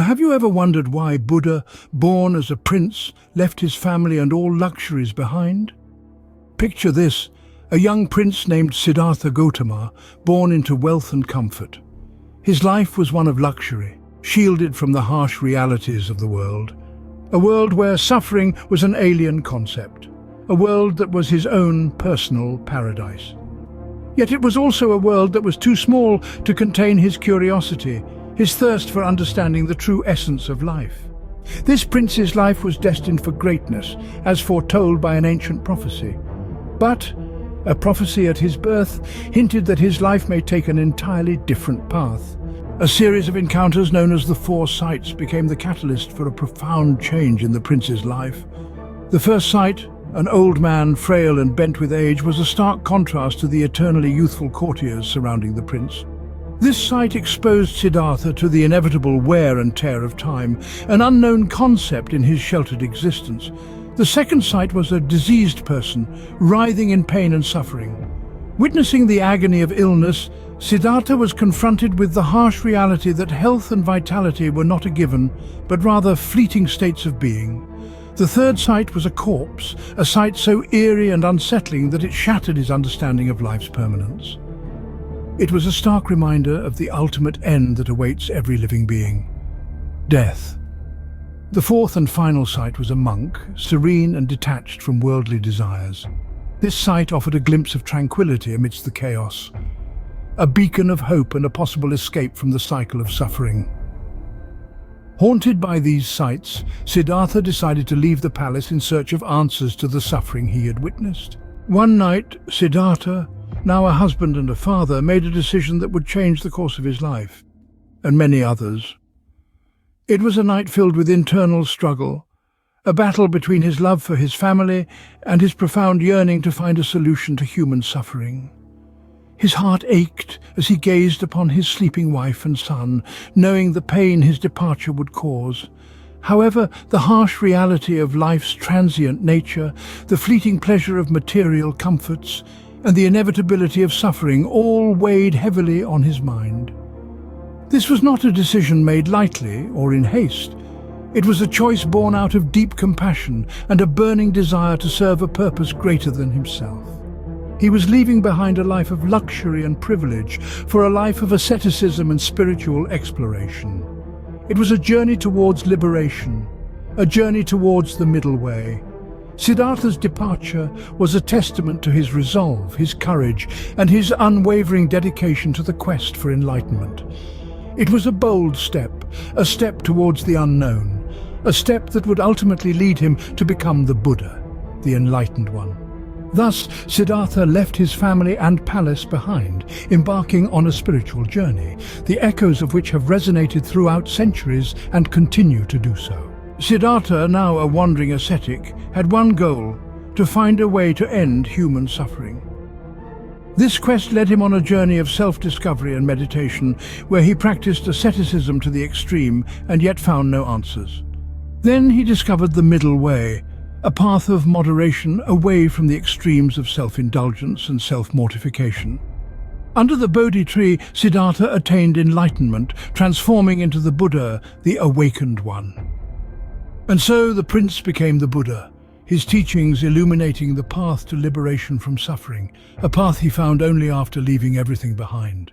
Have you ever wondered why Buddha, born as a prince, left his family and all luxuries behind? Picture this, a young prince named Siddhartha Gautama, born into wealth and comfort. His life was one of luxury, shielded from the harsh realities of the world. A world where suffering was an alien concept. A world that was his own personal paradise. Yet it was also a world that was too small to contain his curiosity, his thirst for understanding the true essence of life. This prince's life was destined for greatness, as foretold by an ancient prophecy. But a prophecy at his birth hinted that his life may take an entirely different path. A series of encounters known as the Four Sights became the catalyst for a profound change in the prince's life. The first sight, an old man, frail and bent with age, was a stark contrast to the eternally youthful courtiers surrounding the prince. This sight exposed Siddhartha to the inevitable wear and tear of time, an unknown concept in his sheltered existence. The second sight was a diseased person, writhing in pain and suffering. Witnessing the agony of illness, Siddhartha was confronted with the harsh reality that health and vitality were not a given, but rather fleeting states of being. The third sight was a corpse, a sight so eerie and unsettling that it shattered his understanding of life's permanence. It was a stark reminder of the ultimate end that awaits every living being: death. The fourth and final sight was a monk, serene and detached from worldly desires. This sight offered a glimpse of tranquility amidst the chaos, a beacon of hope and a possible escape from the cycle of suffering. Haunted by these sights, Siddhartha decided to leave the palace in search of answers to the suffering he had witnessed. One night, Siddhartha, now a husband and a father, made a decision that would change the course of his life, and many others. It was a night filled with internal struggle, a battle between his love for his family and his profound yearning to find a solution to human suffering. His heart ached as he gazed upon his sleeping wife and son, knowing the pain his departure would cause. However, the harsh reality of life's transient nature, the fleeting pleasure of material comforts, and the inevitability of suffering all weighed heavily on his mind. This was not a decision made lightly or in haste. It was a choice born out of deep compassion and a burning desire to serve a purpose greater than himself. He was leaving behind a life of luxury and privilege for a life of asceticism and spiritual exploration. It was a journey towards liberation, a journey towards the middle way. Siddhartha's departure was a testament to his resolve, his courage, and his unwavering dedication to the quest for enlightenment. It was a bold step, a step towards the unknown, a step that would ultimately lead him to become the Buddha, the Enlightened One. Thus, Siddhartha left his family and palace behind, embarking on a spiritual journey, the echoes of which have resonated throughout centuries and continue to do so. Siddhartha, now a wandering ascetic, had one goal: to find a way to end human suffering. This quest led him on a journey of self-discovery and meditation, where he practiced asceticism to the extreme and yet found no answers. Then he discovered the middle way, a path of moderation away from the extremes of self-indulgence and self-mortification. Under the Bodhi tree, Siddhartha attained enlightenment, transforming into the Buddha, the awakened one. And so the prince became the Buddha, his teachings illuminating the path to liberation from suffering, a path he found only after leaving everything behind.